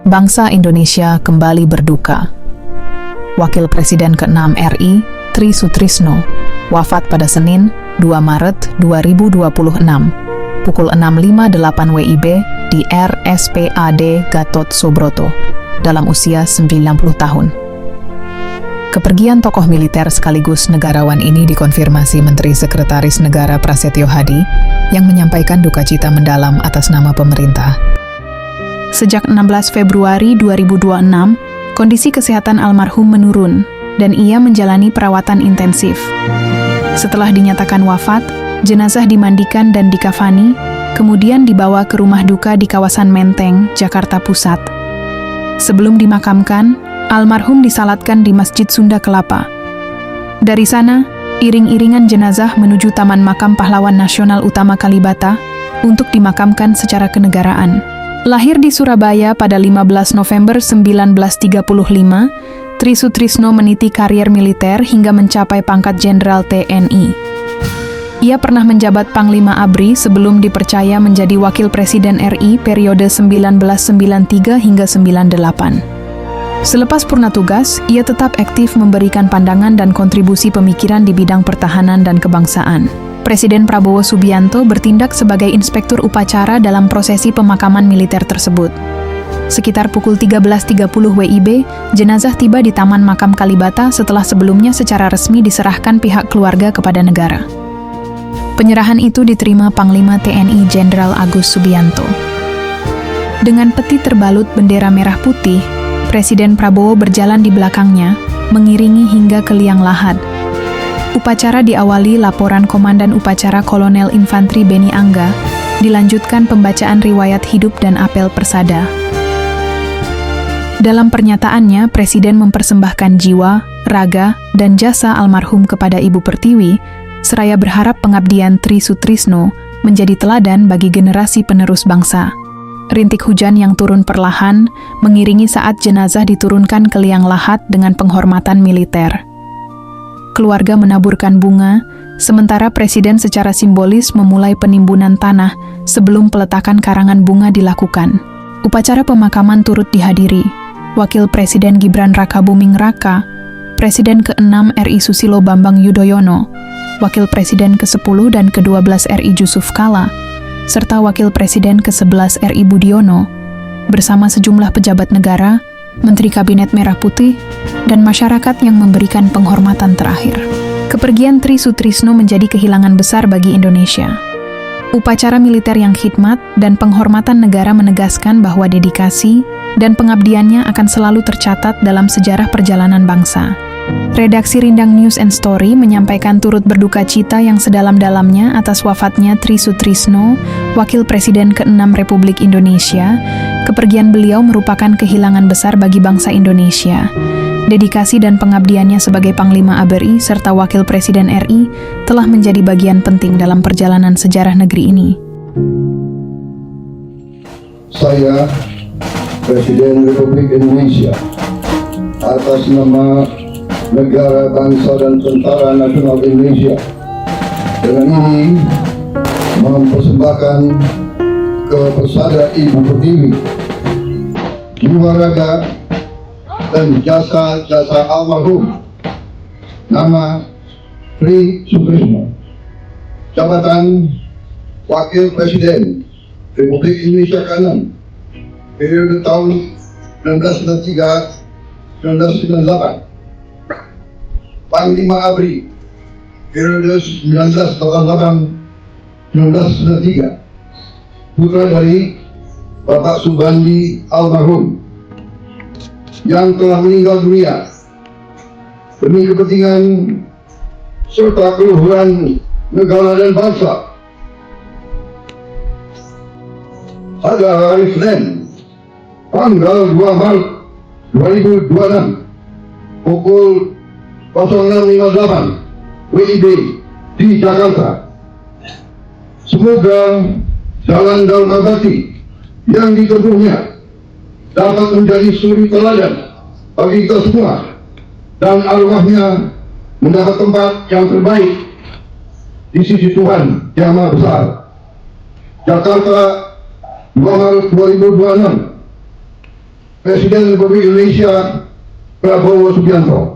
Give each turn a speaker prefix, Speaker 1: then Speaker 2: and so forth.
Speaker 1: bangsa Indonesia kembali berduka. Wakil Presiden ke-6 RI, Tri Sutrisno, wafat pada Senin, 2 Maret 2026, pukul 6.58 WIB di RSPAD Gatot Subroto, dalam usia 90 tahun. Kepergian tokoh militer sekaligus negarawan ini dikonfirmasi Menteri Sekretaris Negara Prasetyo Hadi yang menyampaikan duka cita mendalam atas nama pemerintah. Sejak 16 Februari 2026, kondisi kesehatan almarhum menurun dan ia menjalani perawatan intensif. Setelah dinyatakan wafat, jenazah dimandikan dan dikafani, kemudian dibawa ke rumah duka di kawasan Menteng, Jakarta Pusat. Sebelum dimakamkan, almarhum disalatkan di Masjid Sunda Kelapa. Dari sana, iring-iringan jenazah menuju Taman Makam Pahlawan Nasional Utama Kalibata untuk dimakamkan secara kenegaraan. Lahir di Surabaya pada 15 November 1935, Tri Sutrisno meniti karier militer hingga mencapai pangkat Jenderal TNI. Ia pernah menjabat Panglima ABRI sebelum dipercaya menjadi Wakil Presiden RI periode 1993 hingga 98. Selepas purna tugas, ia tetap aktif memberikan pandangan dan kontribusi pemikiran di bidang pertahanan dan kebangsaan. Presiden Prabowo Subianto bertindak sebagai inspektur upacara dalam prosesi pemakaman militer tersebut. Sekitar pukul 13.30 WIB, jenazah tiba di Taman Makam Kalibata setelah sebelumnya secara resmi diserahkan pihak keluarga kepada negara. Penyerahan itu diterima Panglima TNI Jenderal Agus Subianto. Dengan peti terbalut bendera merah putih, Presiden Prabowo berjalan di belakangnya, mengiringi hingga ke liang lahat. Upacara diawali laporan Komandan Upacara Kolonel Infantri Beni Angga, dilanjutkan pembacaan riwayat hidup dan apel persada. Dalam pernyataannya, Presiden mempersembahkan jiwa, raga, dan jasa almarhum kepada Ibu Pertiwi, seraya berharap pengabdian Tri Sutrisno menjadi teladan bagi generasi penerus bangsa. Rintik hujan yang turun perlahan mengiringi saat jenazah diturunkan ke liang lahat dengan penghormatan militer. Keluarga menaburkan bunga, sementara Presiden secara simbolis memulai penimbunan tanah sebelum peletakan karangan bunga dilakukan. Upacara pemakaman turut dihadiri Wakil Presiden Gibran Rakabuming Raka, Presiden ke-6 RI Susilo Bambang Yudhoyono, Wakil Presiden ke-10 dan ke-12 RI Jusuf Kalla, serta Wakil Presiden ke-11 RI Budiono, bersama sejumlah pejabat negara, Menteri Kabinet Merah Putih, dan masyarakat yang memberikan penghormatan terakhir. Kepergian Tri Sutrisno menjadi kehilangan besar bagi Indonesia. Upacara militer yang khidmat dan penghormatan negara menegaskan bahwa dedikasi dan pengabdiannya akan selalu tercatat dalam sejarah perjalanan bangsa. Redaksi Rindang News and Story menyampaikan turut berduka cita yang sedalam-dalamnya atas wafatnya Tri Sutrisno, Wakil Presiden ke-6 Republik Indonesia. Kepergian beliau merupakan kehilangan besar bagi bangsa Indonesia. Dedikasi dan pengabdiannya sebagai Panglima ABRI serta Wakil Presiden RI telah menjadi bagian penting dalam perjalanan sejarah negeri ini.
Speaker 2: Saya, Presiden Republik Indonesia, atas nama Negara, Bangsa, dan Tentara Nasional Indonesia, dengan ini mempersembahkan ke persada Ibu Pertiwi jiwa, raga, dan jasa-jasa almarhum nama Tri Sutrisno, jabatan Wakil Presiden Republik Indonesia ke-6 periode tahun 1993-1998, Panglima ABRI periode 1988-1993, putra dari Bapak Subandi almarhum yang telah meninggal dunia demi kepentingan serta keluhuran negara dan bangsa. Pada hari Senin, tanggal 2 Maret 2026, pukul 06.58 WIB di Jakarta. Semoga jalan dalam abadi yang ditempuhnya dapat menjadi suri teladan bagi kita semua, dan arwahnya mendapat tempat yang terbaik di sisi Tuhan Yang Maha Besar. Jakarta, 2 Maret 2026. Presiden Republik Indonesia Prabowo Subianto.